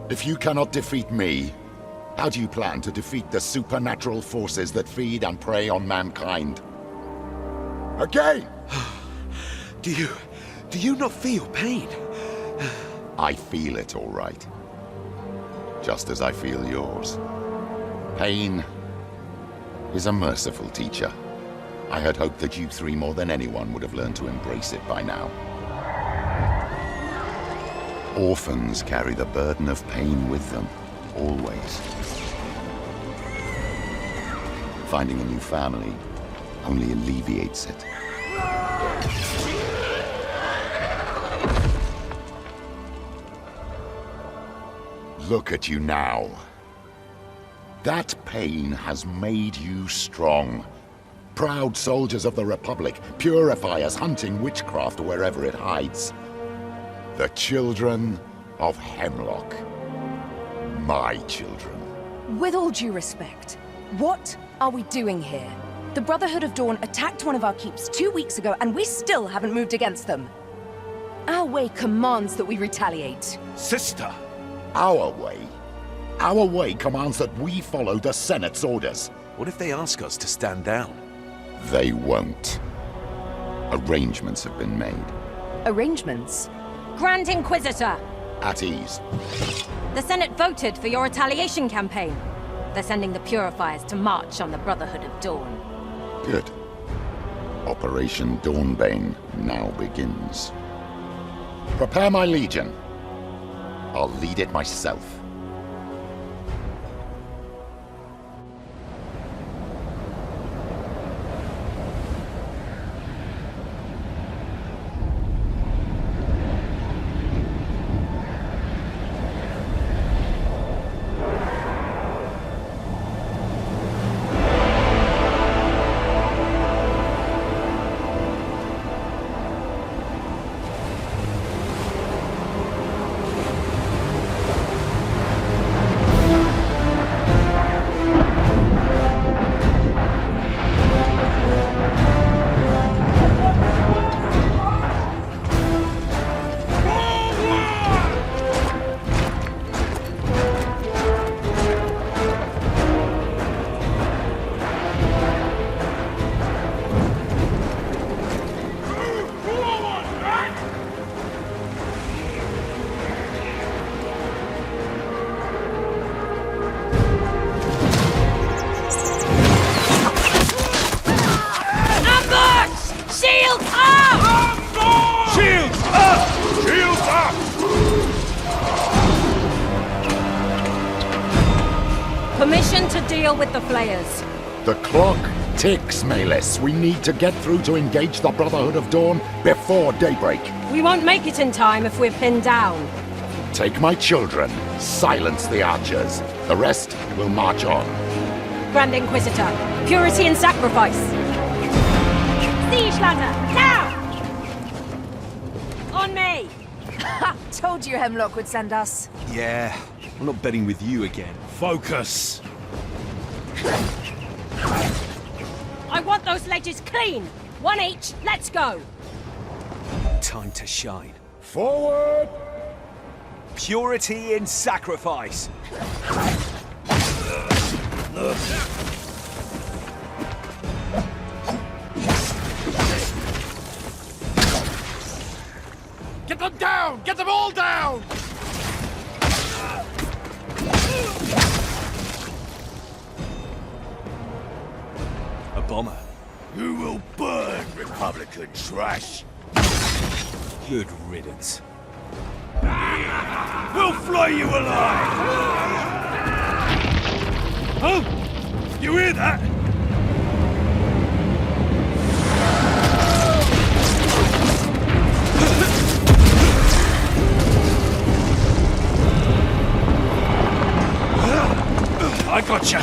If you cannot defeat me, how do you plan to defeat the supernatural forces that feed and prey on mankind? Again! Do you not feel pain? I feel it, all right. Just as I feel yours. Pain is a merciful teacher. I had hoped that you three more than anyone would have learned to embrace it by now. Orphans carry the burden of pain with them, always. Finding a new family only alleviates it. Look at you now. That pain has made you strong. Proud soldiers of the Republic, purifiers hunting witchcraft wherever it hides. The children of Heimlock. My children. With all due respect, what are we doing here? The Brotherhood of Dawn attacked one of our keeps 2 weeks ago, and we still haven't moved against them. Our way commands that we retaliate. Sister! Our way? Our way commands that we follow the Senate's orders. What if they ask us to stand down? They won't. Arrangements have been made. Arrangements? Grand Inquisitor! At ease. The Senate voted for your retaliation campaign. They're sending the Purifiers to march on the Brotherhood of Dawn. Good. Operation Dawnbane now begins. Prepare my legion. I'll lead it myself. Permission to deal with the Flayers. The clock ticks, Malis. We need to get through to engage the Brotherhood of Dawn before daybreak. We won't make it in time if we're pinned down. Take my children. Silence the archers. The rest will march on. Grand Inquisitor, purity and sacrifice. Siege ladder, now! On me! Told you Heimlock would send us. Yeah, I'm not betting with you again. Focus! I want those ledges clean! One each, let's go! Time to shine. Forward! Purity and sacrifice! Get them down! Get them all down! A bomber. You will burn, Republican trash! Good riddance. We'll flay you alive! Oh! You hear that? I gotcha!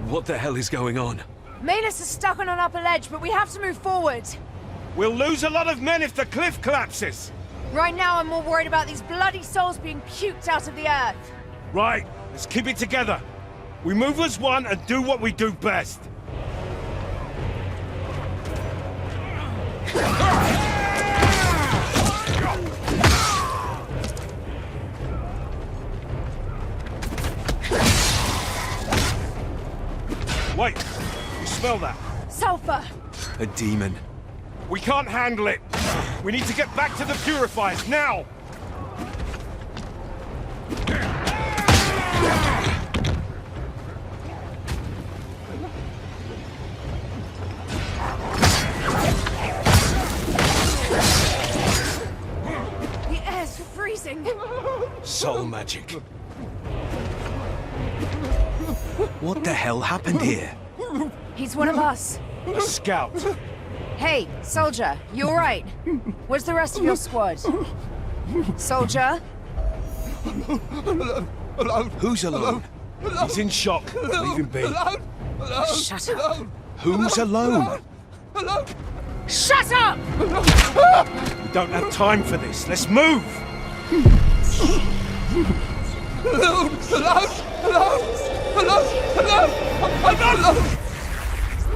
What the hell is going on? Malus is stuck on an upper ledge, but we have to move forward. We'll lose a lot of men if the cliff collapses! Right now, I'm more worried about these bloody souls being puked out of the earth. Right, let's keep it together. We move as one and do what we do best. Wait! You smell that? Sulfur! A demon. We can't handle it! We need to get back to the purifiers, now! The air's freezing! Soul magic. What the hell happened here? He's one of us. A scout. Hey, soldier, you alright? Where's the rest of your squad? Soldier? Who's alone? He's in shock. Leave him be. Shut up. Who's alone? Shut up! We don't have time for this. Let's move!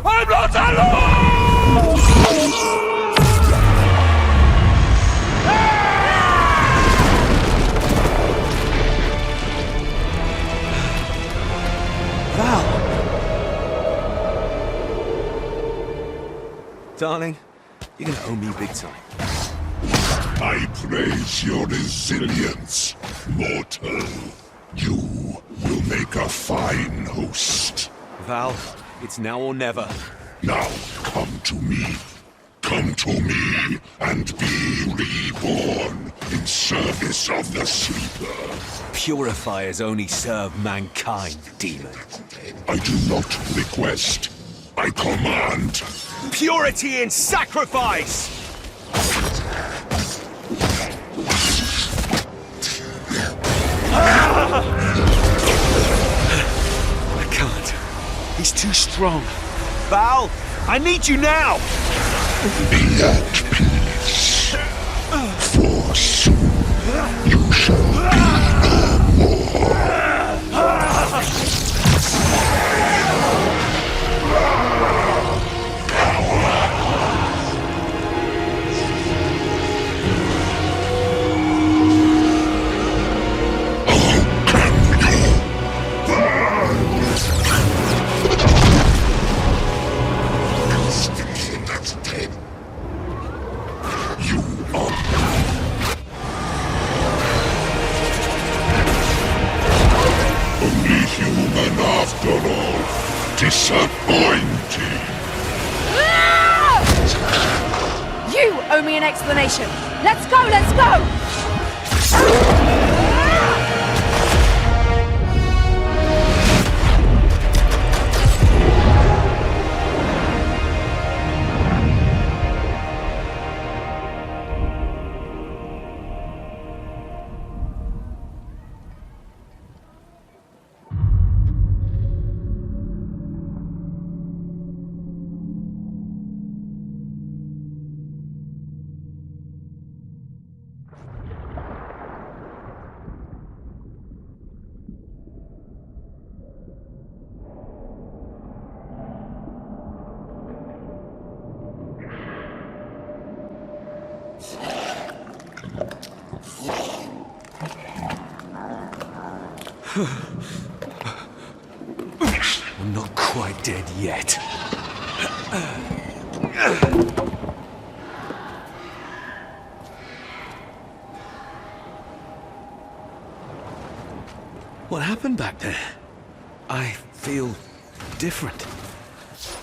I'm not alone! Val! Darling, you're gonna owe me big time. I praise your resilience, mortal. You will make a fine host. Val, it's now or never. Now come to me. Come to me and be reborn in service of the Sleeper. Purifiers only serve mankind, demon. I do not request. I command. Purity and sacrifice! I can't. He's too strong. Val, I need you now! Be at peace. For soon you shall be no more. After all, disappointing. You owe me an explanation. Let's go, let's go! I'm not quite dead yet. What happened back there? I feel different.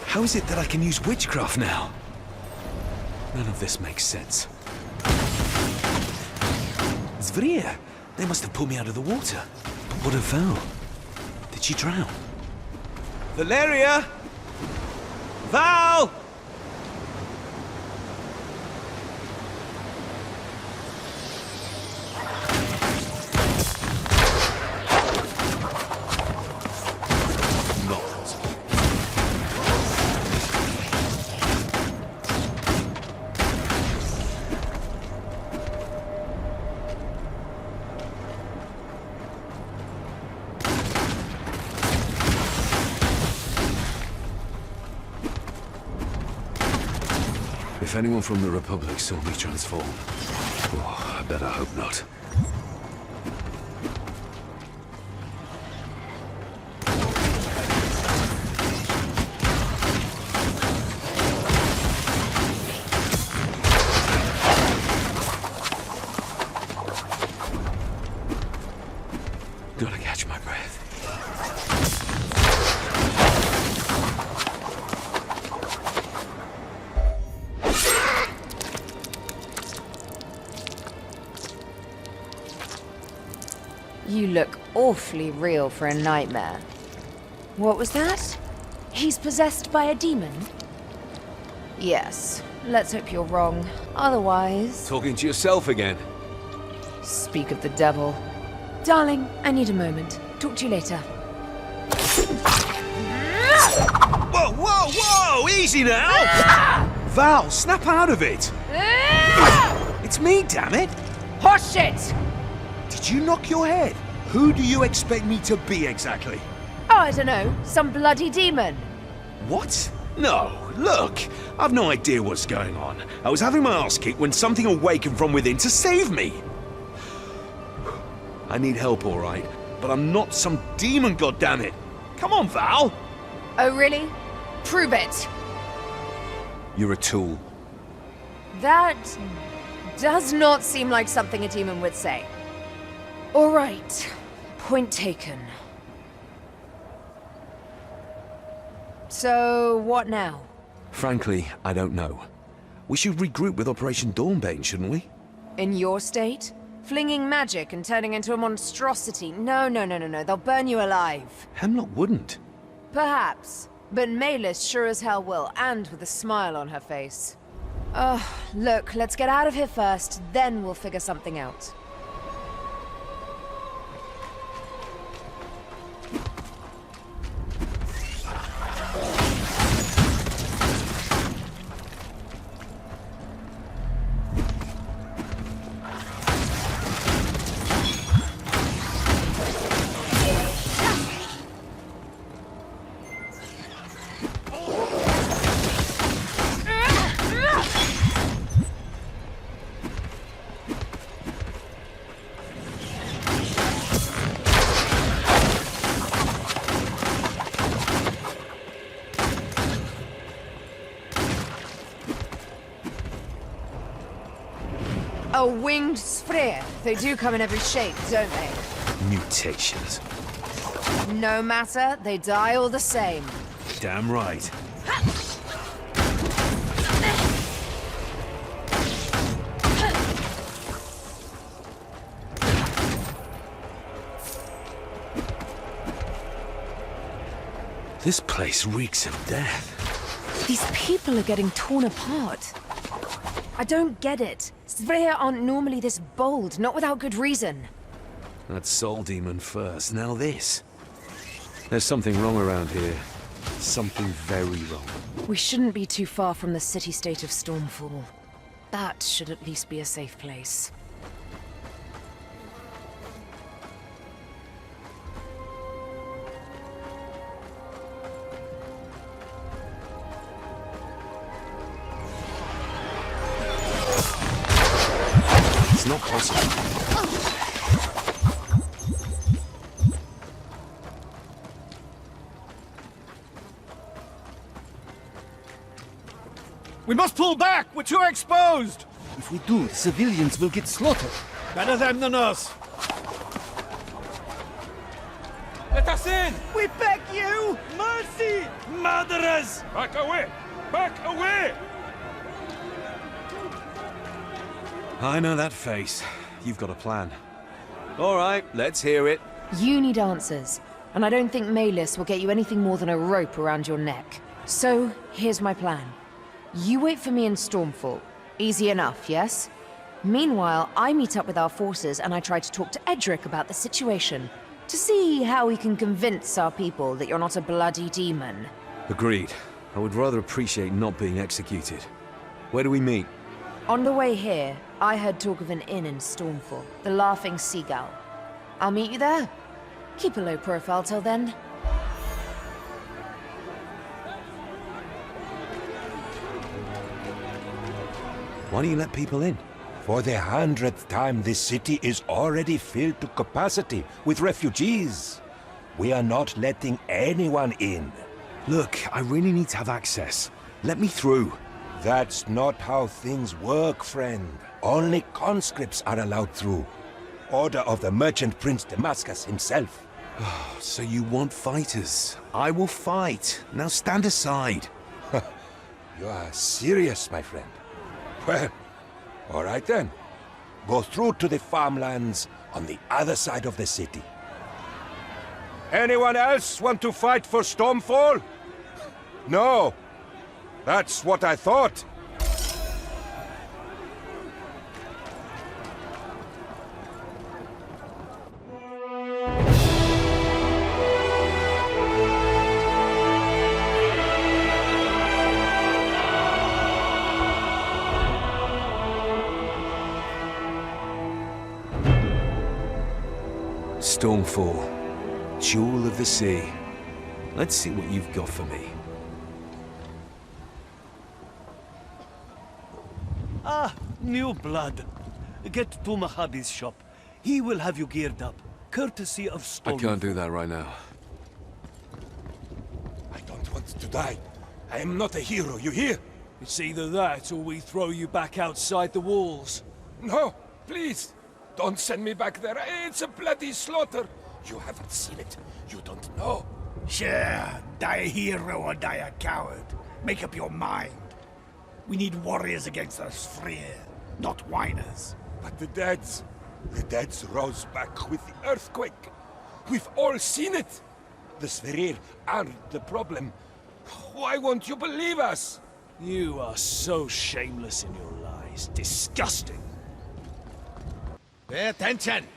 How is it that I can use witchcraft now? None of this makes sense. Zvria! They must have pulled me out of the water. But what of Val? Did she drown? Valeria! Val! Not. If anyone from the Republic saw me transform... Oh, I better hope not. Gotta catch my breath. You look awfully real for a nightmare. What was that? He's possessed by a demon? Yes. Let's hope you're wrong. Otherwise... Talking to yourself again. Speak of the devil. Darling, I need a moment. Talk to you later. Whoa, whoa, whoa! Easy now! Val, snap out of it! It's me, damn it! Horseshit! Did you knock your head? Who do you expect me to be exactly? Oh, I don't know. Some bloody demon. What? No, look! I've no idea what's going on. I was having my ass kicked when something awakened from within to save me! I need help, all right, but I'm not some demon, goddammit! Come on, Val! Oh, really? Prove it. You're a tool. That does not seem like something a demon would say. All right. Point taken. So, what now? Frankly, I don't know. We should regroup with Operation Dawnbane, shouldn't we? In your state? Flinging magic and turning into a monstrosity? No. They'll burn you alive. Heimlock wouldn't. Perhaps. But Maylis sure as hell will, and with a smile on her face. Look, let's get out of here first, then we'll figure something out. A winged sprayer. They do come in every shape, don't they? Mutations. No matter, they die all the same. Damn right. This place reeks of death. These people are getting torn apart. I don't get it. Svea aren't normally this bold, not without good reason. That soul demon first, now this. There's something wrong around here. Something very wrong. We shouldn't be too far from the city-state of Stormfall. That should at least be a safe place. It's not possible. We must pull back! We're too exposed! If we do, civilians will get slaughtered. Better them than us! Let us in! We beg you! Mercy! Murderers! Back away! Back away! I know that face. You've got a plan. All right, let's hear it. You need answers, and I don't think Maylis will get you anything more than a rope around your neck. So, here's my plan. You wait for me in Stormfall. Easy enough, yes? Meanwhile, I meet up with our forces and I try to talk to Edric about the situation. To see how we can convince our people that you're not a bloody demon. Agreed. I would rather appreciate not being executed. Where do we meet? On the way here, I heard talk of an inn in Stormfall, the Laughing Seagull. I'll meet you there. Keep a low profile till then. Why don't you let people in? For the 100th time, this city is already filled to capacity with refugees. We are not letting anyone in. Look, I really need to have access. Let me through. That's not how things work, friend. Only conscripts are allowed through. Order of the Merchant Prince Damascus himself. So you want fighters? I will fight. Now stand aside. You are serious, my friend. Well, all right then. Go through to the farmlands on the other side of the city. Anyone else want to fight for Stormfall? No. That's what I thought. Stormfall. Jewel of the sea. Let's see what you've got for me. Ah, new blood. Get to Mahabi's shop. He will have you geared up, courtesy of I Stone. can't do that right now. I don't want to die. I am not a hero, you hear? It's either that or we throw you back outside the walls. No, please. Don't send me back there. It's a bloody slaughter. You haven't seen it. You don't know. Sure, die a hero or die a coward. Make up your mind. We need warriors against the Sfrir, not whiners. But the deads rose back with the earthquake. We've all seen it. The Sfrir aren't the problem. Why won't you believe us? You are so shameless in your lies. Disgusting. Pay attention!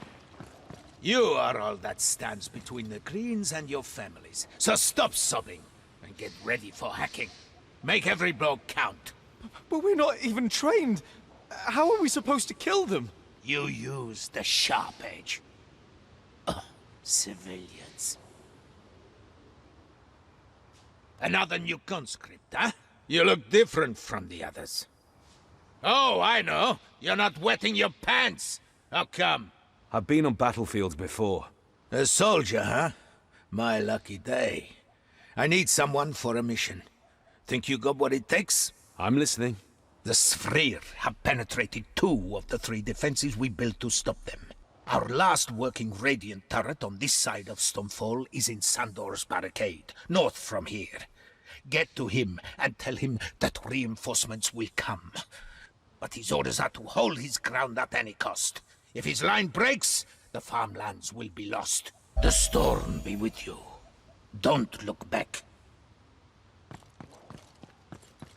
You are all that stands between the Greens and your families. So stop sobbing and get ready for hacking. Make every blow count. But we're not even trained. How are we supposed to kill them? You use the sharp edge. Civilians. Another new conscript, huh? You look different from the others. Oh, I know. You're not wetting your pants. How come? I've been on battlefields before. A soldier, huh? My lucky day. I need someone for a mission. Think you got what it takes? I'm listening. The Sfrir have penetrated 2 of the 3 defenses we built to stop them. Our last working Radiant turret on this side of Stormfall is in Sandor's barricade, north from here. Get to him and tell him that reinforcements will come. But his orders are to hold his ground at any cost. If his line breaks, the farmlands will be lost. The storm be with you. Don't look back.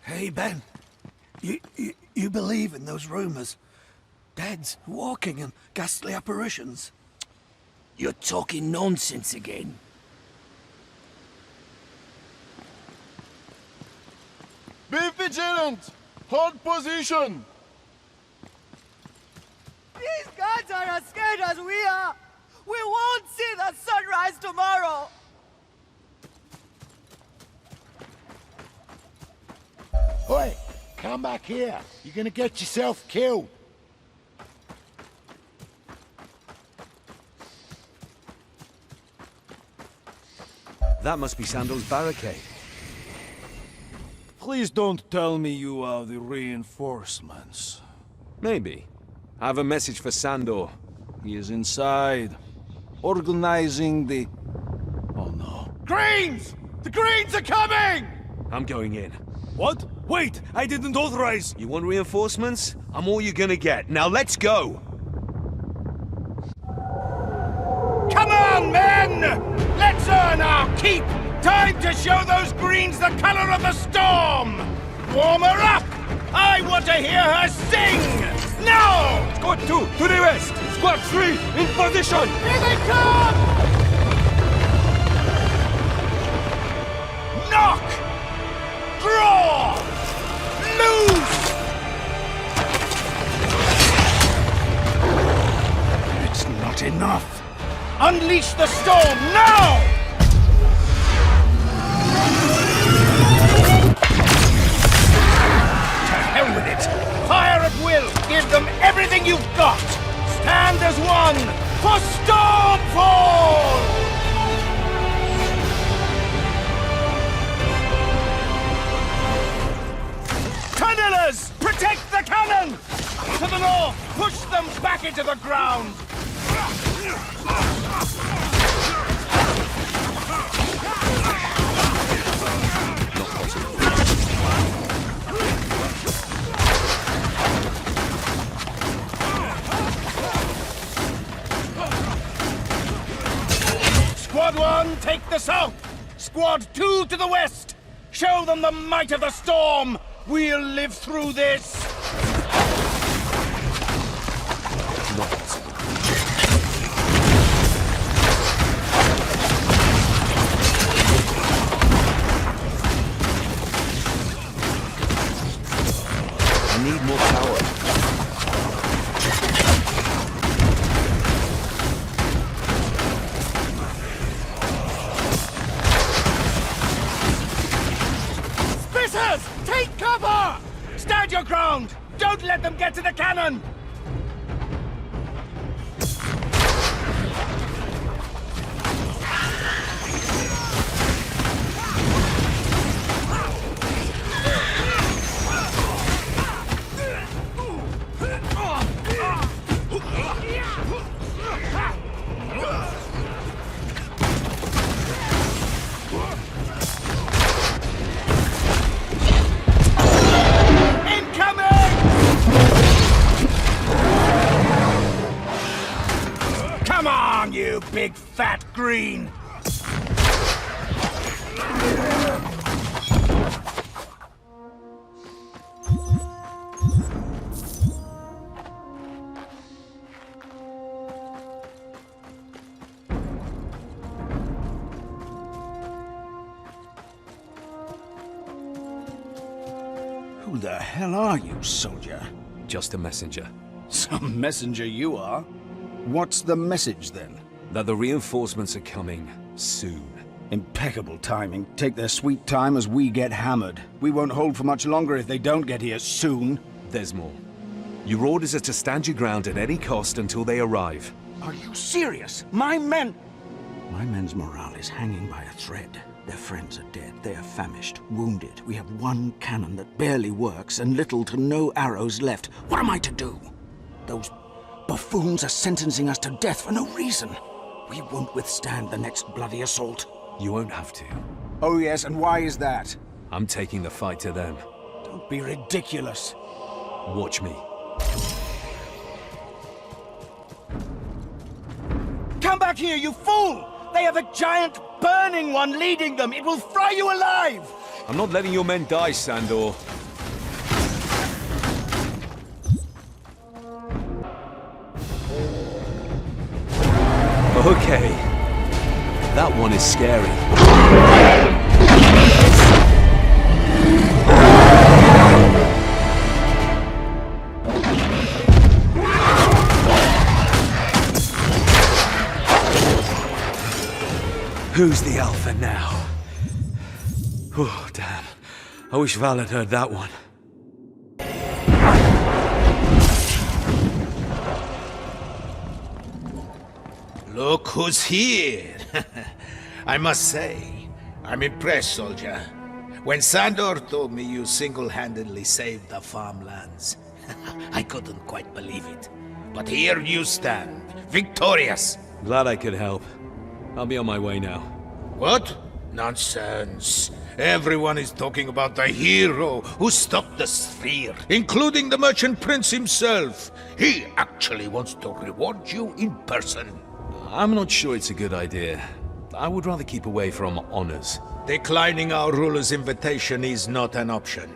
Hey, Ben. You believe in those rumors? Deads, walking, and ghastly apparitions? You're talking nonsense again. Be vigilant! Hold position! These gods are as scared as we are! We won't see the sunrise tomorrow! Oi! Come back here! You're gonna get yourself killed! That must be Sandor's barricade. Please don't tell me you are the reinforcements. Maybe. I have a message for Sandor. He is inside, organizing the... Oh no. Greens! The Greens are coming! I'm going in. What? Wait! I didn't authorize! You want reinforcements? I'm all you're gonna get. Now let's go! Come on, men! Let's earn our keep! Time to show those Greens the color of the storm! Warm her up! I want to hear her sing! Now! Squad 2, to the west! Squad 3, in position! Here they come! Knock! Draw! Loose! It's not enough! Unleash the storm now! To hell with it! Fire at Give them everything you've got! Stand as one for Stormfall! Tunnelers! Protect the cannon! To the north! Push them back into the ground! Squad 1, take the south! Squad 2 to the west! Show them the might of the storm! We'll live through this! I need more power. Take cover! Stand your ground! Don't let them get to the cannon! You big fat green! Who the hell are you, soldier? Just a messenger. Some messenger you are. What's the message, then? That the reinforcements are coming soon. Impeccable timing. Take their sweet time as we get hammered. We won't hold for much longer if they don't get here soon. There's more. Your orders are to stand your ground at any cost until they arrive. Are you serious? My men's morale is hanging by a thread. Their friends are dead. They are famished, wounded. We have one cannon that barely works and little to no arrows left. What am I to do? Those buffoons are sentencing us to death for no reason. We won't withstand the next bloody assault. You won't have to. Oh yes, and why is that? I'm taking the fight to them. Don't be ridiculous. Watch me. Come back here, you fool! They have a giant burning one leading them! It will fry you alive! I'm not letting your men die, Sandor. Okay. That one is scary. Who's the alpha now? Oh, damn. I wish Val had heard that one. Look who's here! I must say, I'm impressed, soldier. When Sandor told me you single-handedly saved the farmlands, I couldn't quite believe it. But here you stand, victorious! Glad I could help. I'll be on my way now. What? Nonsense. Everyone is talking about the hero who stopped the sphere, including the merchant prince himself. He actually wants to reward you in person. I'm not sure it's a good idea. I would rather keep away from honors. Declining our ruler's invitation is not an option.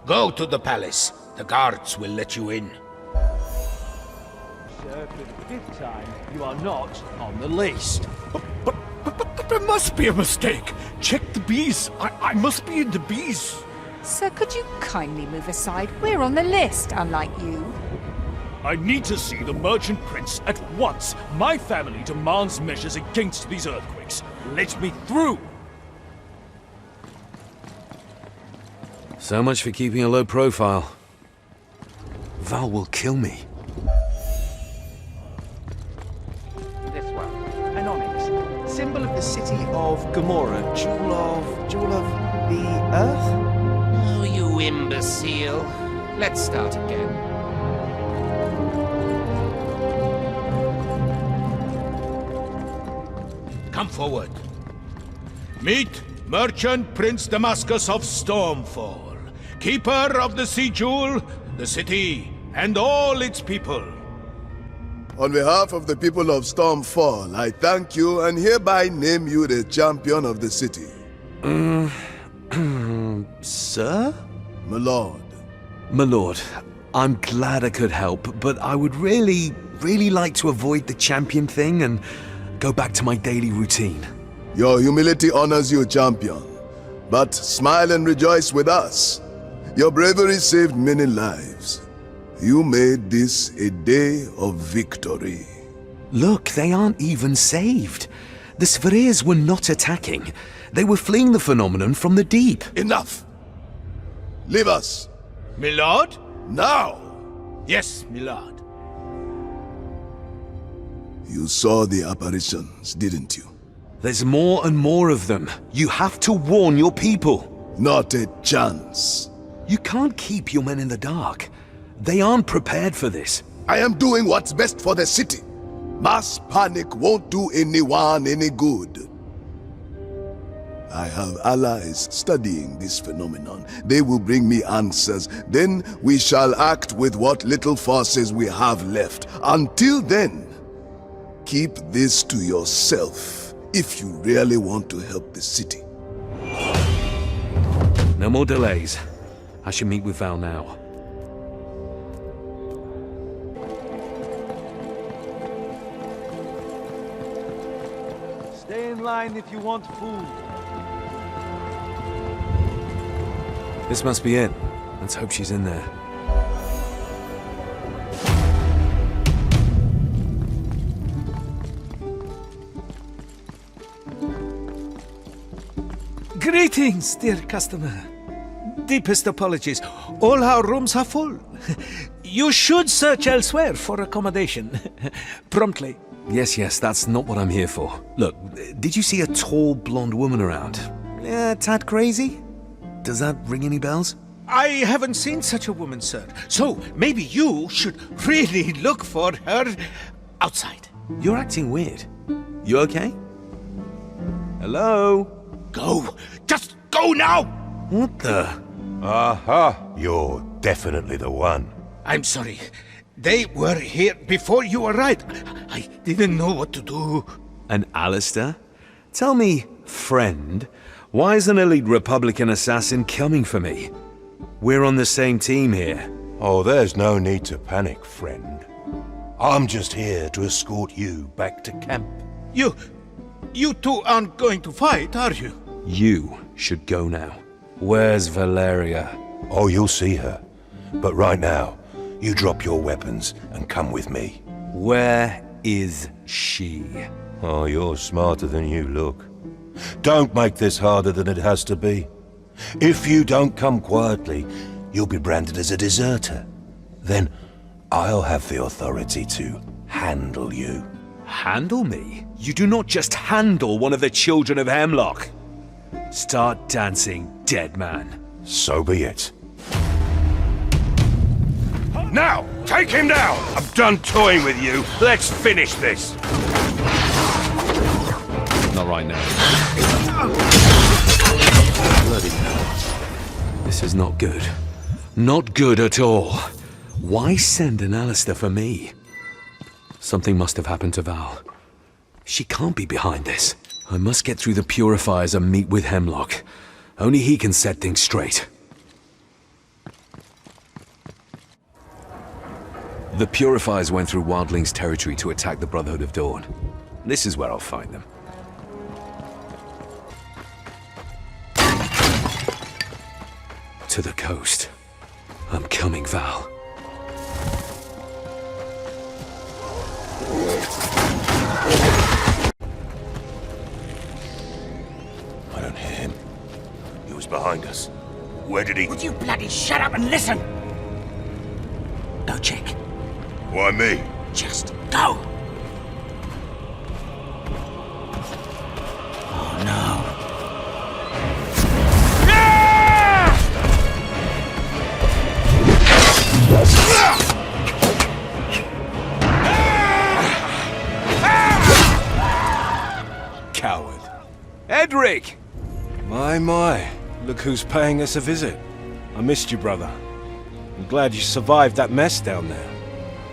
Go to the palace. The guards will let you in. Sir, for the 5th time, you are not on the list. But there must be a mistake. Check the bees. I must be in the bees. Sir, could you kindly move aside? We're on the list, unlike you. I need to see the merchant prince at once. My family demands measures against these earthquakes. Let me through! So much for keeping a low profile. Val will kill me. This one. An onyx. Symbol of the city of Gomorrah. Jewel of the earth? Oh, you imbecile. Let's start again. Come forward. Meet Merchant Prince Damascus of Stormfall, keeper of the Sea Jewel, the city, and all its people. On behalf of the people of Stormfall, I thank you and hereby name you the champion of the city. Sir? My lord. My lord, I'm glad I could help, but I would really like to avoid the champion thing and go back to my daily routine. Your humility honors you, champion. But smile and rejoice with us. Your bravery saved many lives. You made this a day of victory. Look, they aren't even saved. The Sverres were not attacking. They were fleeing the phenomenon from the deep. Enough! Leave us! Milord? Now! Yes, milord. You saw the apparitions, didn't you? There's more and more of them. You have to warn your people. Not a chance. You can't keep your men in the dark. They aren't prepared for this. I am doing what's best for the city. Mass panic won't do anyone any good. I have allies studying this phenomenon. They will bring me answers. Then we shall act with what little forces we have left. Until then, keep this to yourself if you really want to help the city. No more delays. I should meet with Val now. Stay in line if you want food. This must be it. Let's hope she's in there. Greetings, dear customer. Deepest apologies. All our rooms are full. You should search elsewhere for accommodation. Promptly. Yes, that's not what I'm here for. Look, did you see a tall blonde woman around? Tad crazy? Does that ring any bells? I haven't seen such a woman, sir. So maybe you should really look for her outside. You're acting weird. You okay? Hello? Go! Just go now! What the? Aha! You're definitely the one. I'm sorry. They were here before you arrived. I didn't know what to do. And Alistair? Tell me, friend, why is an elite Republican assassin coming for me? We're on the same team here. Oh, there's no need to panic, friend. I'm just here to escort you back to camp. You two aren't going to fight, are you? You should go now. Where's Valeria? Oh, you'll see her. But right now, you drop your weapons and come with me. Where is she? Oh, you're smarter than you look. Don't make this harder than it has to be. If you don't come quietly, you'll be branded as a deserter. Then I'll have the authority to handle you. Handle me? You do not just handle one of the children of Heimlock. Start dancing, dead man. So be it. Now, take him down! I'm done toying with you. Let's finish this. Not right now. Bloody hell. This is not good. Not good at all. Why send an Alistair for me? Something must have happened to Val. She can't be behind this. I must get through the purifiers and meet with Heimlock. Only he can set things straight. The purifiers went through Wildling's territory to attack the Brotherhood of Dawn. This is where I'll find them. To the coast. I'm coming, Val. I don't hear him. He was behind us. Where did he... Would you bloody shut up and listen? Go check. Why me? Just go. Oh no. Coward. Edric! My. Look who's paying us a visit. I missed you, brother. I'm glad you survived that mess down there.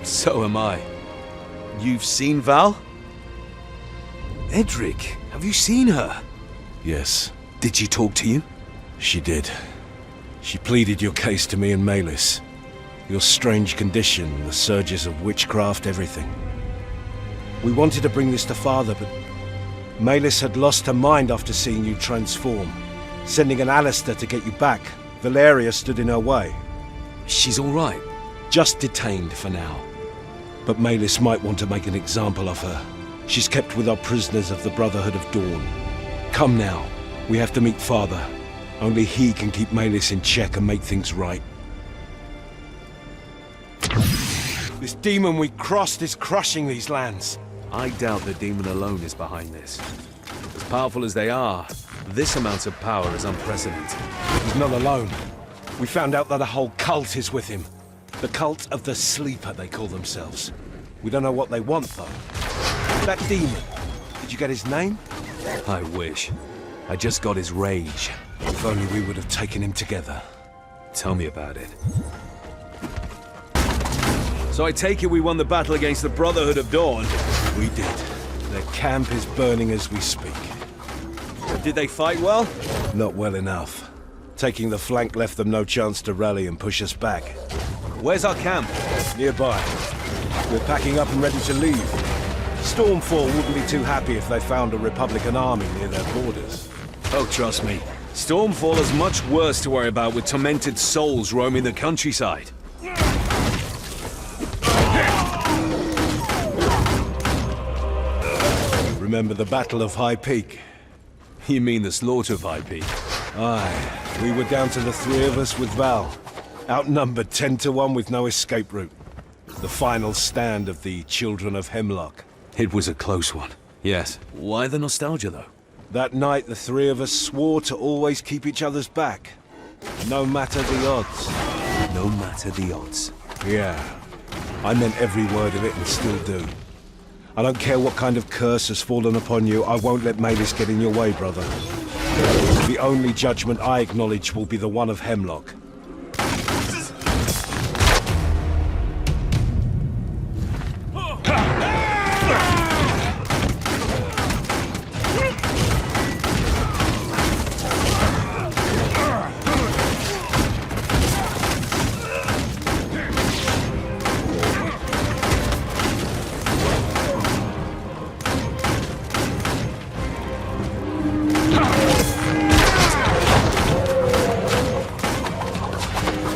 So am I. You've seen Val? Edric, have you seen her? Yes. Did she talk to you? She did. She pleaded your case to me and Malis. Your strange condition, the surges of witchcraft, everything. We wanted to bring this to Father, but Malis had lost her mind after seeing you transform. Sending an Alistair to get you back, Valeria stood in her way. She's all right. Just detained for now. But Malis might want to make an example of her. She's kept with our prisoners of the Brotherhood of Dawn. Come now. We have to meet Father. Only he can keep Malis in check and make things right. This demon we crossed is crushing these lands. I doubt the demon alone is behind this. As powerful as they are, this amount of power is unprecedented. He's not alone. We found out that a whole cult is with him. The cult of the Sleeper, they call themselves. We don't know what they want, though. That demon, did you get his name? I wish. I just got his rage. If only we would have taken him together. Tell me about it. So I take it we won the battle against the Brotherhood of Dawn? We did. Their camp is burning as we speak. Did they fight well? Not well enough. Taking the flank left them no chance to rally and push us back. Where's our camp? Nearby. We're packing up and ready to leave. Stormfall wouldn't be too happy if they found a Republican army near their borders. Oh, trust me. Stormfall is much worse to worry about with tormented souls roaming the countryside. Remember the Battle of High Peak? You mean the slaughter of High Peak? Aye. We were down to the three of us with Val. Outnumbered 10-1 with no escape route. The final stand of the Children of Heimlock. It was a close one. Yes. Why the nostalgia, though? That night, the three of us swore to always keep each other's back. No matter the odds. No matter the odds. Yeah. I meant every word of it and still do. I don't care what kind of curse has fallen upon you, I won't let Malis get in your way, brother. The only judgment I acknowledge will be the one of Heimlock.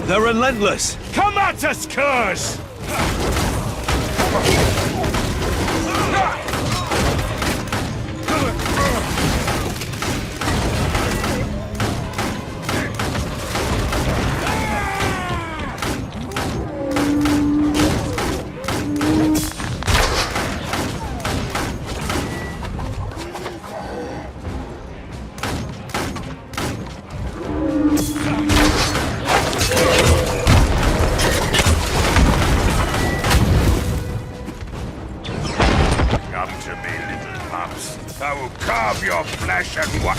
They're relentless! Come at us, curs! I will carve your flesh and what?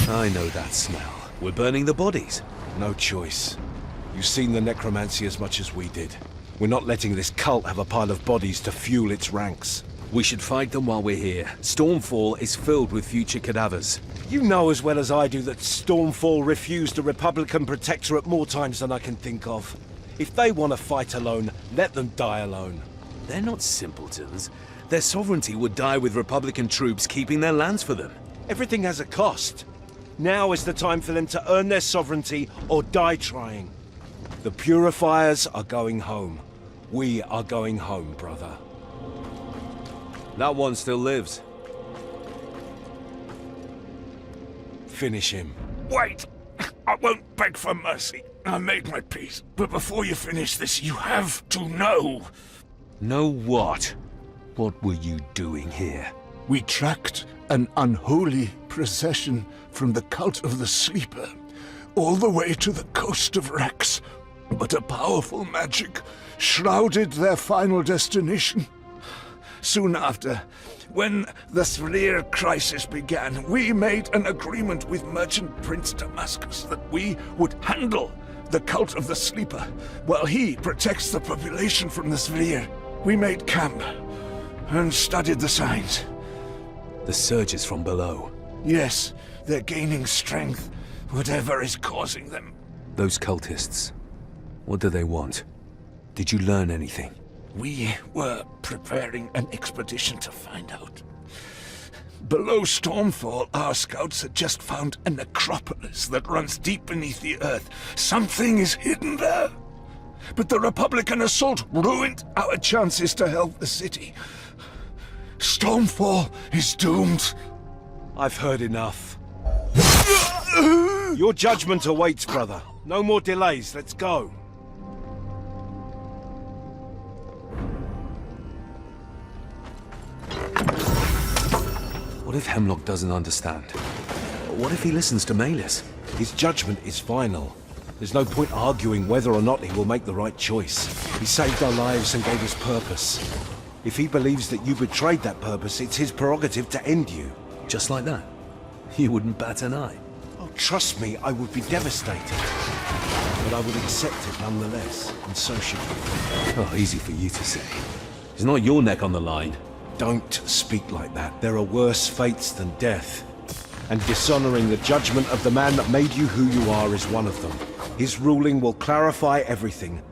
I know that smell. We're burning the bodies. No choice. You've seen the necromancy as much as we did. We're not letting this cult have a pile of bodies to fuel its ranks. We should fight them while we're here. Stormfall is filled with future cadavers. You know as well as I do that Stormfall refused a Republican protectorate more times than I can think of. If they want to fight alone, let them die alone. They're not simpletons. Their sovereignty would die with Republican troops keeping their lands for them. Everything has a cost. Now is the time for them to earn their sovereignty or die trying. The Purifiers are going home. We are going home, brother. That one still lives. Finish him. Wait! I won't beg for mercy. I made my peace. But before you finish this, you have to know. Know what? What were you doing here? We tracked an unholy procession from the cult of the Sleeper all the way to the coast of Rex. But a powerful magic shrouded their final destination. Soon after, when the Sverrir crisis began, we made an agreement with Merchant Prince Damascus that we would handle the cult of the Sleeper while he protects the population from the Sverrir. We made camp and studied the signs. The surges from below. Yes, they're gaining strength, whatever is causing them. Those cultists, what do they want? Did you learn anything? We were preparing an expedition to find out. Below Stormfall, our scouts had just found a necropolis that runs deep beneath the earth. Something is hidden there. But the Republican assault ruined our chances to help the city. Stormfall is doomed. I've heard enough. Your judgment awaits, brother. No more delays, let's go. What if Heimlock doesn't understand? What if he listens to Maylis? His judgment is final. There's no point arguing whether or not he will make the right choice. He saved our lives and gave us purpose. If he believes that you betrayed that purpose, it's his prerogative to end you. Just like that? You wouldn't bat an eye? Oh, trust me, I would be devastated. But I would accept it nonetheless, and so should you. Oh, easy for you to say. It's not your neck on the line. Don't speak like that. There are worse fates than death. And dishonoring the judgment of the man that made you who you are is one of them. His ruling will clarify everything.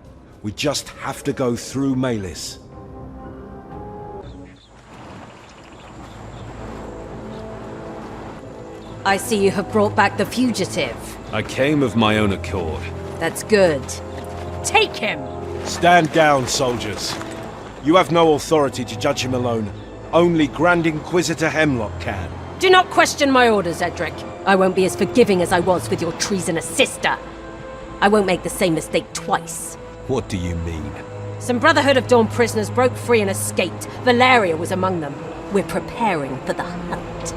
We just have to go through Maylis. I see you have brought back the fugitive. I came of my own accord. That's good. Take him! Stand down, soldiers. You have no authority to judge him alone. Only Grand Inquisitor Heimlock can. Do not question my orders, Edric. I won't be as forgiving as I was with your treasonous sister. I won't make the same mistake twice. What do you mean? Some Brotherhood of Dawn prisoners broke free and escaped. Valeria was among them. We're preparing for the hunt.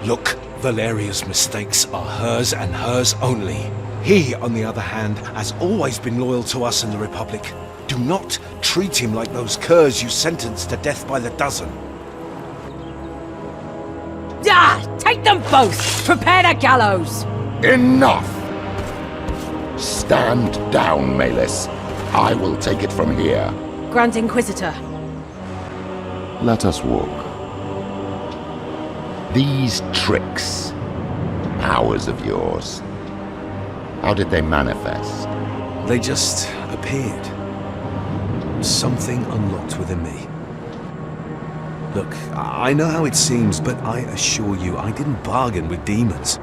Look, Valeria's mistakes are hers and hers only. He, on the other hand, has always been loyal to us and the Republic. Do not treat him like those curs you sentenced to death by the dozen. Ah! Take them both! Prepare the gallows! Enough! Stand down, Maylis. I will take it from here. Grand Inquisitor. Let us walk. These tricks, powers of yours, how did they manifest? They just appeared. Something unlocked within me. Look, I know how it seems, but I assure you, I didn't bargain with demons.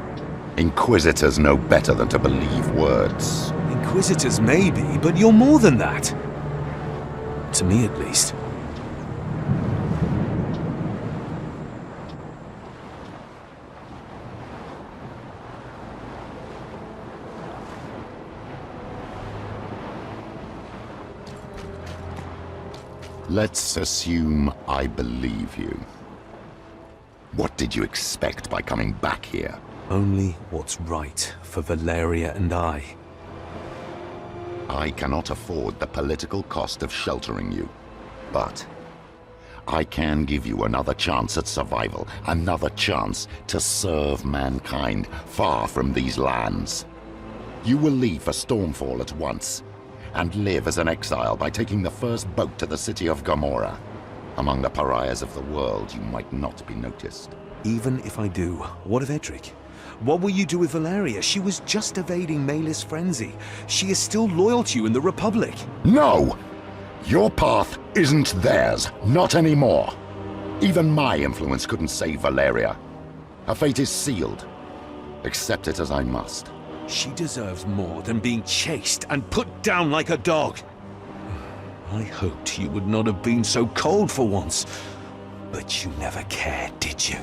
Inquisitors know better than to believe words. Inquisitors maybe, but you're more than that. To me, at least. Let's assume I believe you. What did you expect by coming back here? Only what's right for Valeria and I. I cannot afford the political cost of sheltering you, but I can give you another chance at survival, another chance to serve mankind far from these lands. You will leave for Stormfall at once, and live as an exile by taking the first boat to the city of Gomorrah. Among the pariahs of the world, you might not be noticed. Even if I do, what of Edric? What will you do with Valeria? She was just evading Maylis' frenzy. She is still loyal to you in the Republic. No! Your path isn't theirs, not anymore. Even my influence couldn't save Valeria. Her fate is sealed. Accept it as I must. She deserves more than being chased and put down like a dog. I hoped you would not have been so cold for once. But you never cared, did you?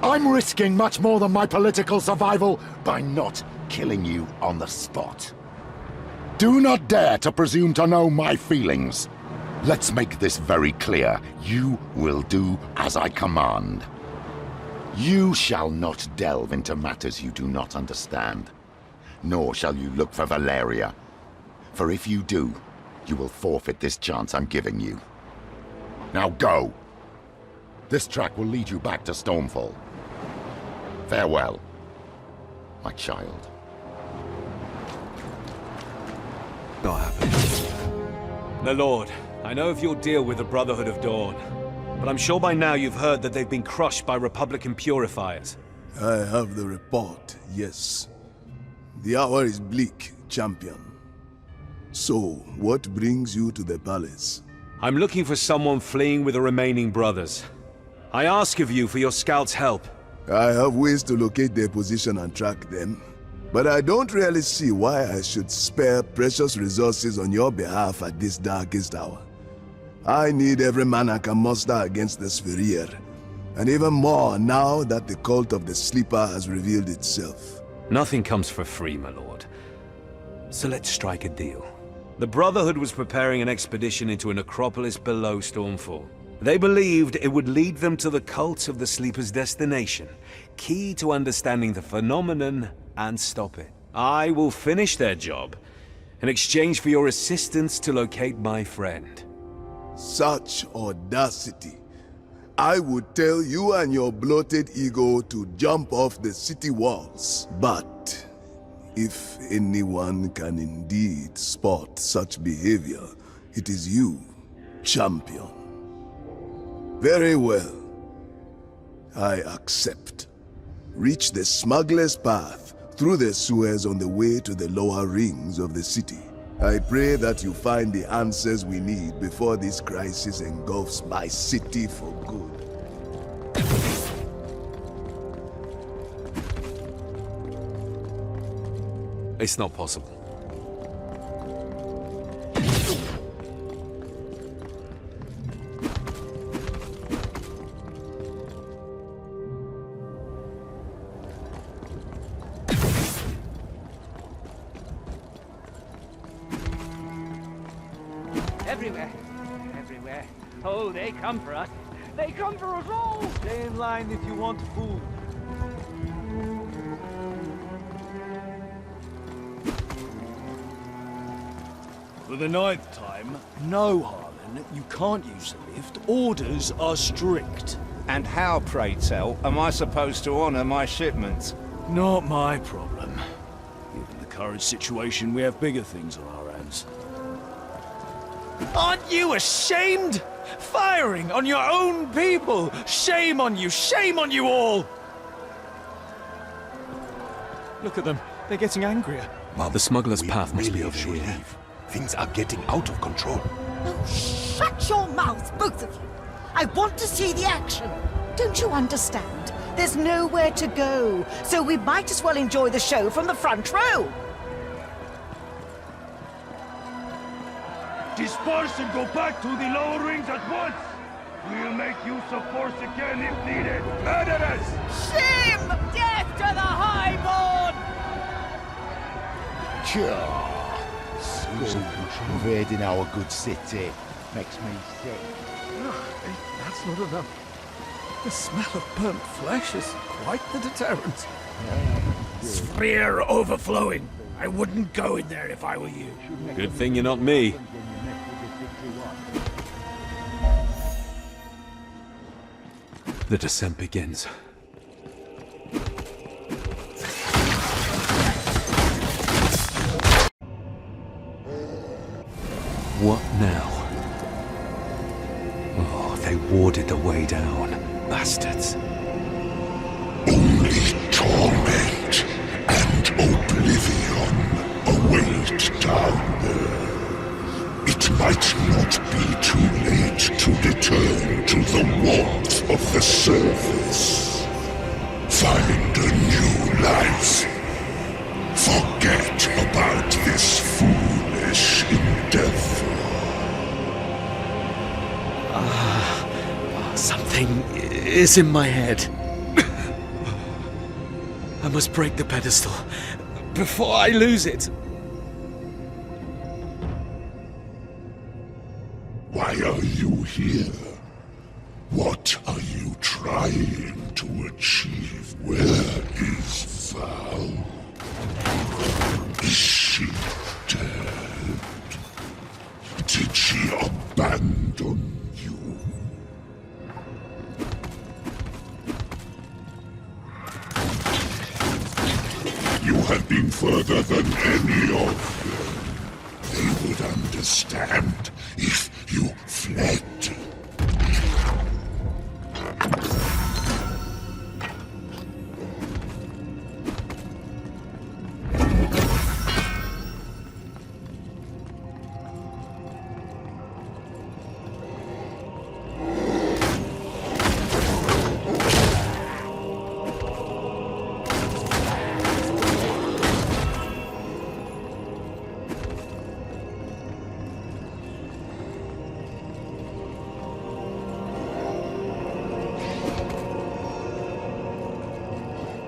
I'm risking much more than my political survival by not killing you on the spot. Do not dare to presume to know my feelings. Let's make this very clear. You will do as I command. You shall not delve into matters you do not understand. Nor shall you look for Valeria. For if you do, you will forfeit this chance I'm giving you. Now go! This track will lead you back to Stormfall. Farewell, my child. Not happening. My lord, I know of your deal with the Brotherhood of Dawn, but I'm sure by now you've heard that they've been crushed by Republican purifiers. I have the report, yes. The hour is bleak, champion. So, what brings you to the palace? I'm looking for someone fleeing with the remaining brothers. I ask of you for your scouts' help. I have ways to locate their position and track them, but I don't really see why I should spare precious resources on your behalf at this darkest hour. I need every man I can muster against the Sverrir, and even more now that the cult of the Sleeper has revealed itself. Nothing comes for free, my lord. So let's strike a deal. The Brotherhood was preparing an expedition into a necropolis below Stormfall. They believed it would lead them to the cult of the Sleeper's destination, key to understanding the phenomenon and stop it. I will finish their job in exchange for your assistance to locate my friend. Such audacity. I would tell you and your bloated ego to jump off the city walls. But if anyone can indeed spot such behavior, it is you, champion. Very well. I accept. Reach the smuggler's path through the sewers on the way to the lower rings of the city. I pray that you find the answers we need before this crisis engulfs my city for good. It's not possible. Everywhere. Everywhere. Oh, they come for us. They come for us all! Stay in line if you want food. For the 9th time, no, Harlan, you can't use the lift. Orders are strict. And how, pray tell, am I supposed to honor my shipments? Not my problem. Given the current situation, we have bigger things on our hands. Aren't you ashamed? Firing on your own people! Shame on you all! Look at them, they're getting angrier. The smuggler's path must be over here. Things are getting out of control. Oh, shut your mouth, both of you. I want to see the action. Don't you understand? There's nowhere to go, so we might as well enjoy the show from the front row. Disperse and go back to the lower rings at once! We'll make use of force again if needed. Murderers! Shame! Death to the Highborn! Susan invading our good city makes me sick. That's not enough. The smell of burnt flesh is quite the deterrent. Sphere overflowing. I wouldn't go in there if I were you. Good thing you're not me. The descent begins. What now? Oh, they warded the way down. Bastards. Only torment and oblivion await down there. It might not be too late to return to the warmth of the surface. Find a new life. Forget about this foolish endeavor. Something is in my head. I must break the pedestal before I lose it. Why are you here? What are you trying to achieve? Where is Val? Is she dead? Did she abandon you? You have been further than any of them. They would understand if you fled.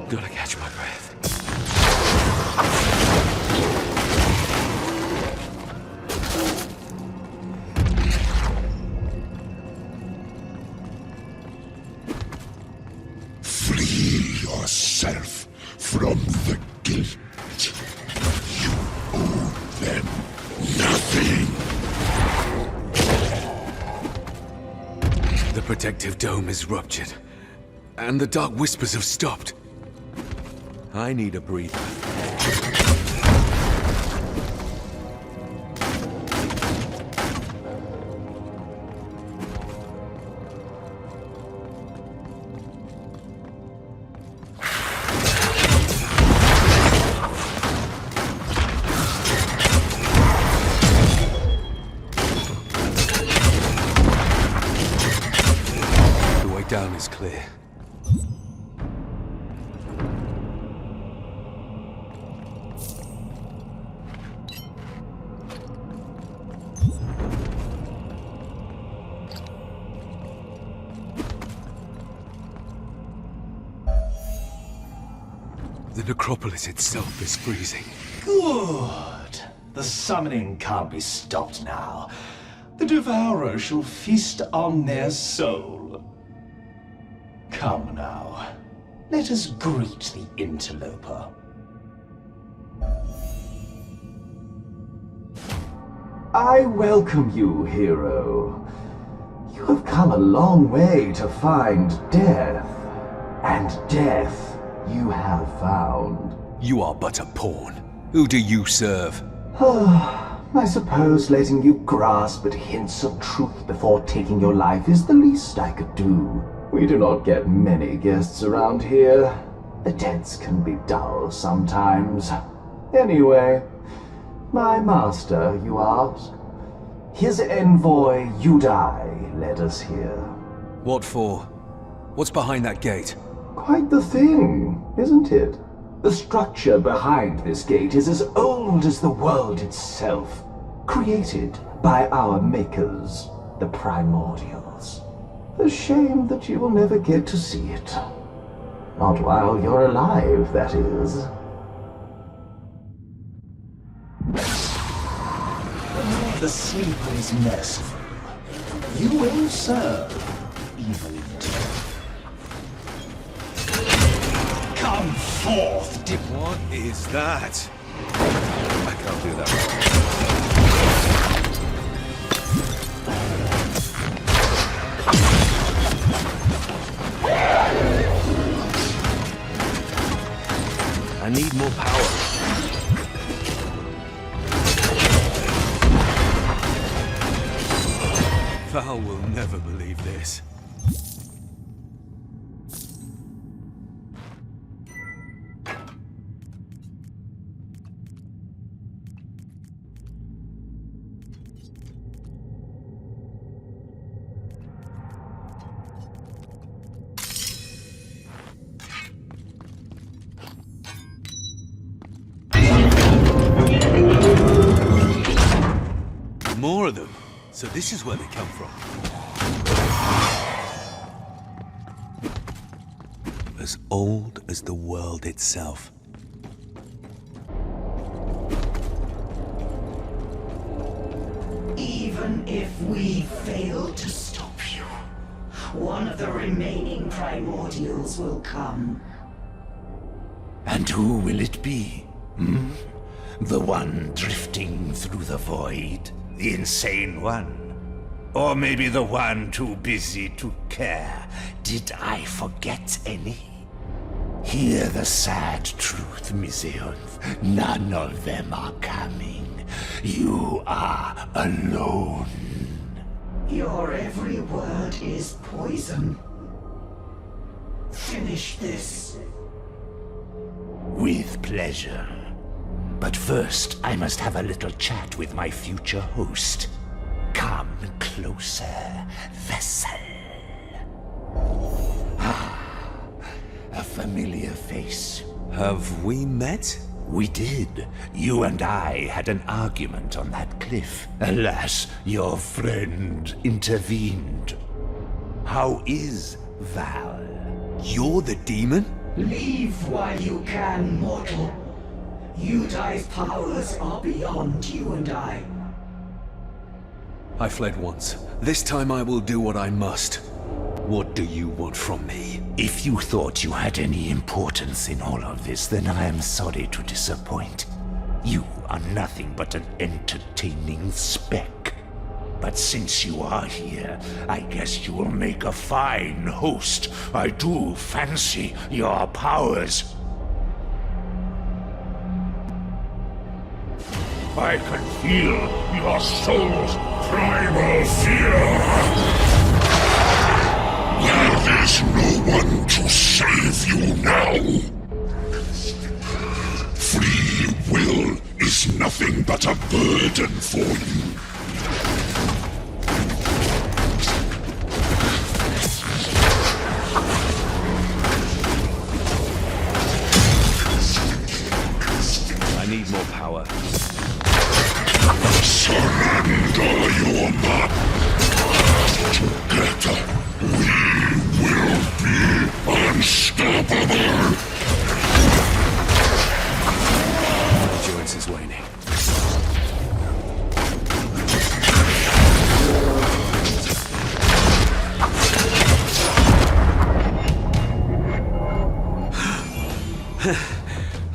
Gotta catch my breath. Free yourself from the guilt. You owe them nothing. The protective dome is ruptured, and the dark whispers have stopped. I need a breather. The way down is clear. The necropolis itself is freezing. Good. The summoning can't be stopped now. The Devourer shall feast on their soul. Come now. Let us greet the interloper. I welcome you, hero. You have come a long way to find death. And death you have found. You are but a pawn. Who do you serve? I suppose letting you grasp at hints of truth before taking your life is the least I could do. We do not get many guests around here. The deads can be dull sometimes. Anyway, my master, you ask? His envoy, Udai, led us here. What for? What's behind that gate? Quite the thing, isn't it? The structure behind this gate is as old as the world itself, created by our makers, the Primordials. A shame that you will never get to see it. Not while you're alive, that is. The sleeper is merciful. You will serve, even in death. Come forth, What is that? I can't do that. I need more power. Val will never believe this. So this is where they come from. As old as the world itself. Even if we fail to stop you, one of the remaining primordials will come. And who will it be? The one drifting through the void? The insane one? Or maybe the one too busy to care? Did I forget any? Hear the sad truth, Miseonth. None of them are coming. You are alone. Your every word is poison. Finish this. With pleasure. But first, I must have a little chat with my future host. Come closer, vessel. A familiar face. Have we met? We did. You and I had an argument on that cliff. Alas, your friend intervened. How is Val? You're the demon? Leave while you can, mortal. Yudai's powers are beyond you and I. I fled once. This time I will do what I must. What do you want from me? If you thought you had any importance in all of this, then I am sorry to disappoint. You are nothing but an entertaining speck. But since you are here, I guess you will make a fine host. I do fancy your powers. I can feel your soul's primal fear. There's no one to save you now. Free will is nothing but a burden for you. I need more power. Surrender your map. Together, we will be unstoppable. Endurance is waning.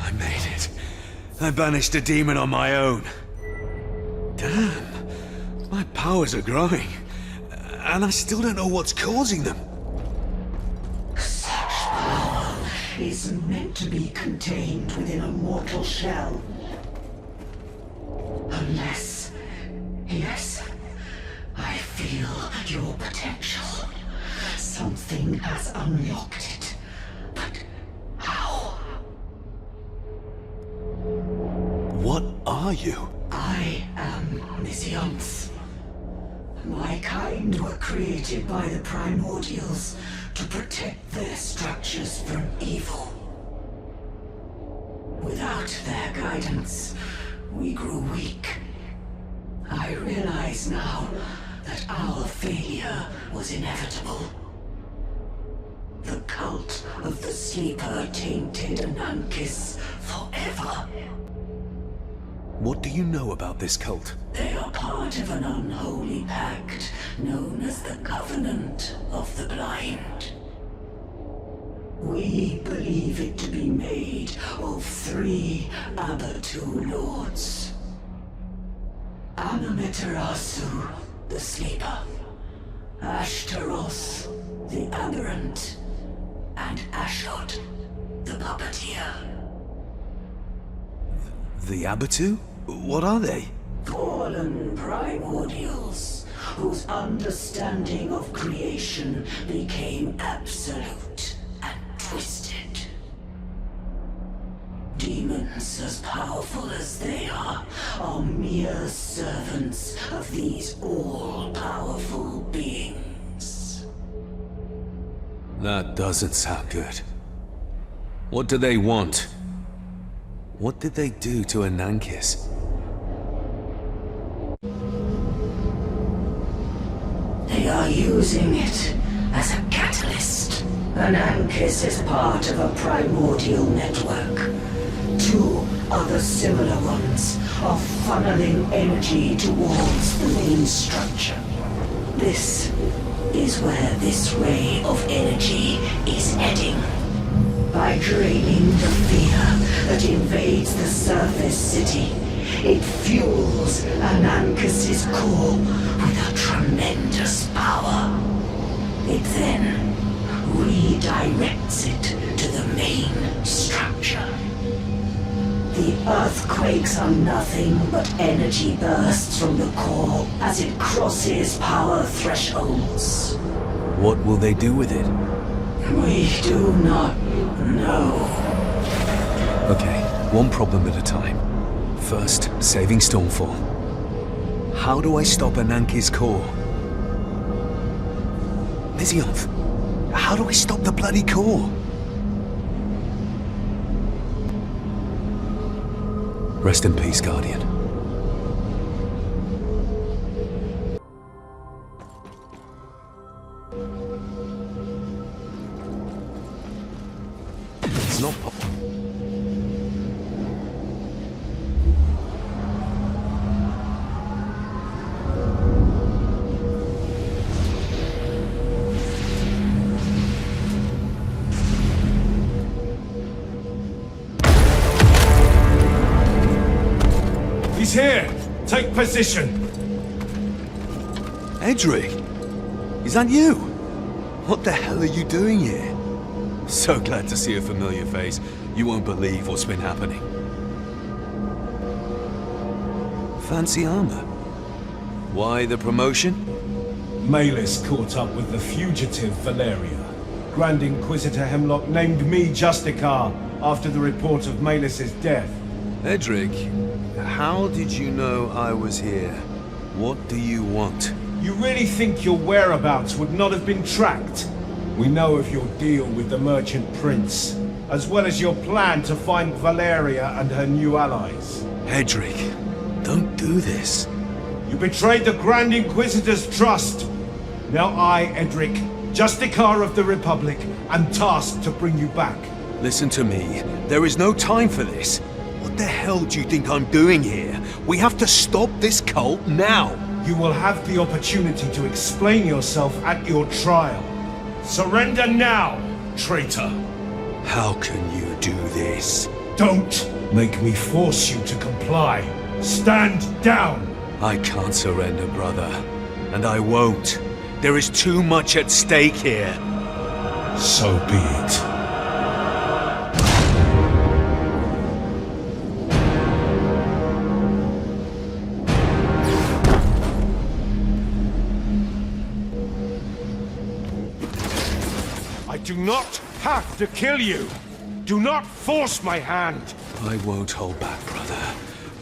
I made it. I banished a demon on my own. Damn. My powers are growing. And I still don't know what's causing them. Such power isn't meant to be contained within a mortal shell. Unless... Yes, I feel your potential. Something has unlocked it. But how? What are you? I am Miseonth. My kind were created by the primordials to protect their structures from evil. Without their guidance, we grew weak. I realize now that our failure was inevitable. The cult of the Sleeper tainted Anankis forever. What do you know about this cult? They are part of an unholy pact known as the Covenant of the Blind. We believe it to be made of 3 Abatu lords. Amaterasu, the Sleeper, Ashtaroth, the Aberrant, and Ashot, the Puppeteer. The Abatu? What are they? Fallen primordials, whose understanding of creation became absolute and twisted. Demons as powerful as they are mere servants of these all-powerful beings. That doesn't sound good. What do they want? What did they do to Anankis? are using it as a catalyst. Anankis is part of a primordial network. 2 other similar ones are funneling energy towards the main structure. This is where this ray of energy is heading. By draining the fear that invades the surface city, it fuels Anankis' core with a tremendous power. It then redirects it to the main structure. The earthquakes are nothing but energy bursts from the core as it crosses power thresholds. What will they do with it? We do not know. Okay, one problem at a time. First, saving Stormfall. How do I stop Anankis' core? Lysionth, how do I stop the bloody core? Rest in peace, Guardian. It's not possible. He's here! Take position! Edric! Is that you? What the hell are you doing here? So glad to see a familiar face. You won't believe what's been happening. Fancy armor. Why the promotion? Maylis caught up with the fugitive Valeria. Grand Inquisitor Heimlock named me Justicar after the report of Maylis' death. Edric, how did you know I was here? What do you want? You really think your whereabouts would not have been tracked? We know of your deal with the Merchant Prince, as well as your plan to find Valeria and her new allies. Edric, don't do this. You betrayed the Grand Inquisitor's trust. Now I, Edric, Justicar of the Republic, am tasked to bring you back. Listen to me. There is no time for this. What the hell do you think I'm doing here? We have to stop this cult now. You will have the opportunity to explain yourself at your trial. Surrender now, traitor. How can you do this? Don't make me force you to comply. Stand down. I can't surrender, brother. And I won't. There is too much at stake here. So be it. I do not have to kill you. Do not force my hand. I won't hold back, brother.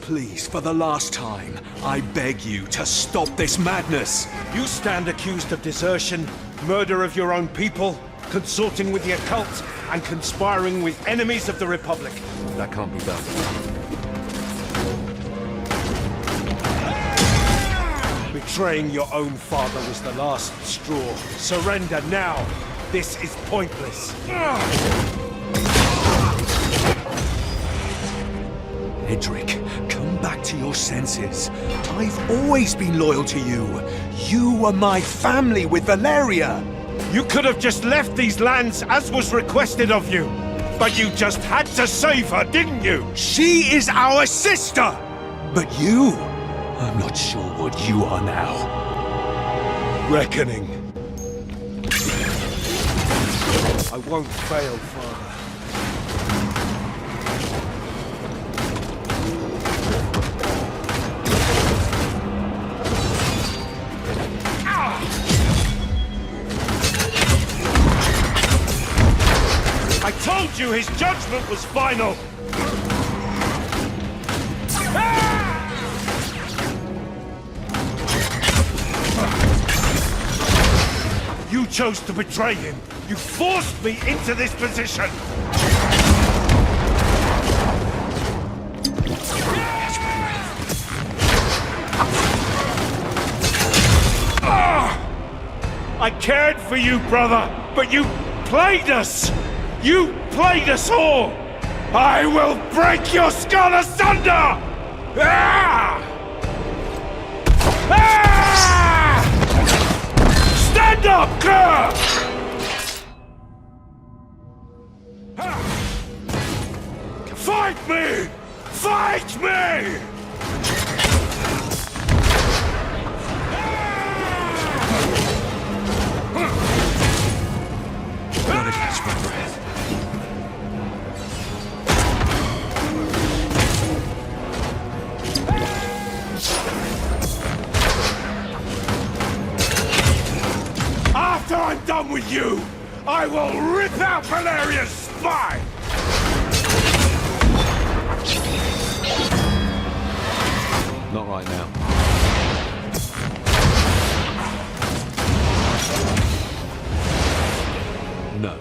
Please, for the last time, I beg you to stop this madness. You stand accused of desertion, murder of your own people, consorting with the occult, and conspiring with enemies of the Republic. That can't be done. Betraying your own father was the last straw. Surrender now. This is pointless. Edric, come back to your senses. I've always been loyal to you. You were my family with Valeria. You could have just left these lands as was requested of you. But you just had to save her, didn't you? She is our sister! But you? I'm not sure what you are now. Reckoning. I won't fail, Father. I told you his judgment was final! You chose to betray him! You forced me into this position! I cared for you, brother, but you played us! You played us all! I will break your skull asunder! Ah! Ah! Stand up, Kerr! Fight me! Fight me! Gotta catch my breath. After I'm done with you, I will rip out Valeria's spine! Not right now. No.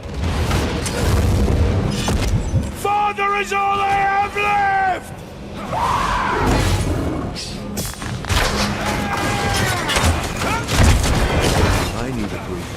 Father is all I have left! I need a breather.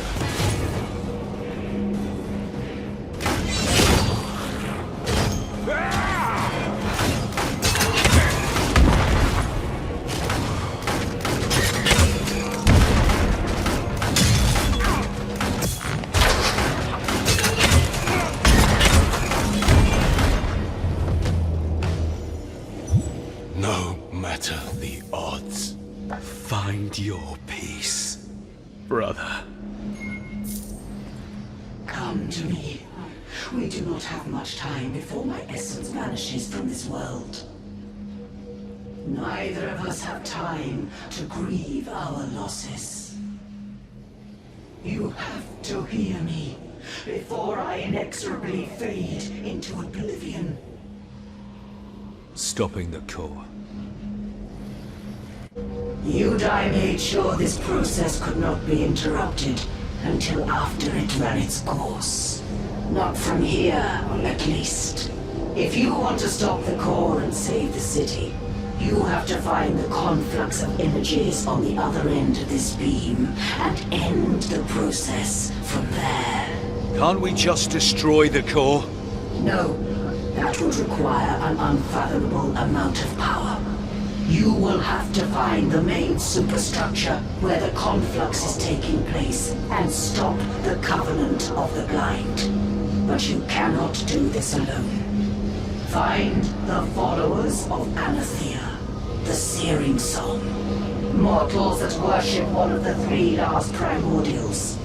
No matter the odds. Find your peace, brother. Come to me. We do not have much time before my essence vanishes from this world. Neither of us have time to grieve our losses. You have to hear me before I inexorably fade into oblivion. Stopping the core. Yudai made sure this process could not be interrupted until after it ran its course. Not from here, at least. If you want to stop the core and save the city, you have to find the conflux of energies on the other end of this beam and end the process from there. Can't we just destroy the core? No, that would require an unfathomable amount of power. You will have to find the main superstructure where the conflux is taking place and stop the Covenant of the Blind. But you cannot do this alone. Find the followers of Anathea, the Searing Song. Mortals that worship one of the three last primordials.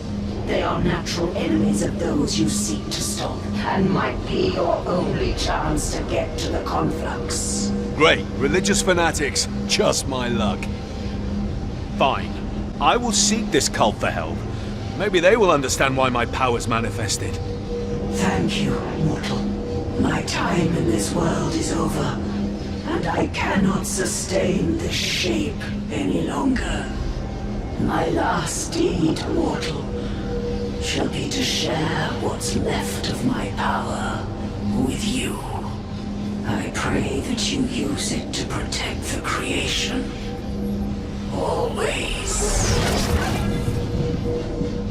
They are natural enemies of those you seek to stop, and might be your only chance to get to the conflux. Great. Religious fanatics. Just my luck. Fine. I will seek this cult for help. Maybe they will understand why my powers manifested. Thank you, mortal. My time in this world is over, and I cannot sustain this shape any longer. My last deed, mortal, shall be to share what's left of my power with you. I pray that you use it to protect the creation. Always.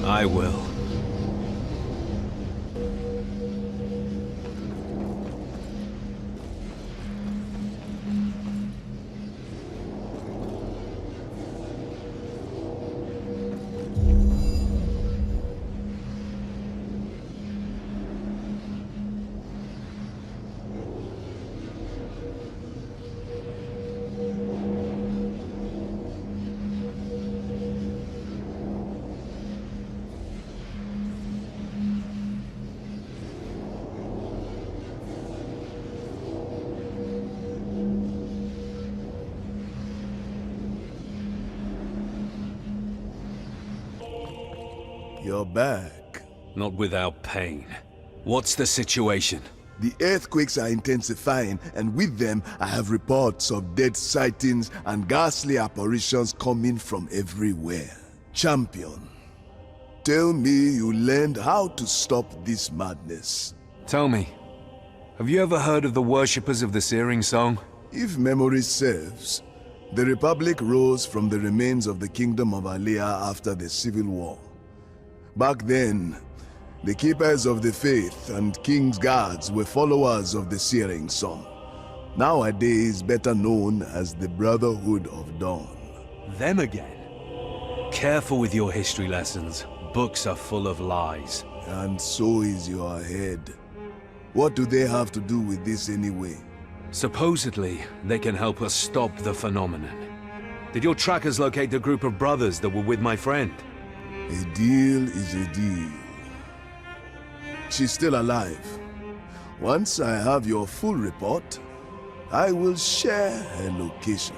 I will. You're back. Not without pain. What's the situation? The earthquakes are intensifying, and with them, I have reports of dead sightings and ghastly apparitions coming from everywhere. Champion, tell me you learned how to stop this madness. Tell me, have you ever heard of the worshippers of the Searing Song? If memory serves, the Republic rose from the remains of the Kingdom of Alea after the Civil War. Back then, the Keepers of the Faith and King's Guards were followers of the Searing Sun. Nowadays better known as the Brotherhood of Dawn. Them again? Careful with your history lessons. Books are full of lies. And so is your head. What do they have to do with this anyway? Supposedly, they can help us stop the phenomenon. Did your trackers locate the group of brothers that were with my friend? A deal is a deal. She's still alive. Once I have your full report, I will share her location.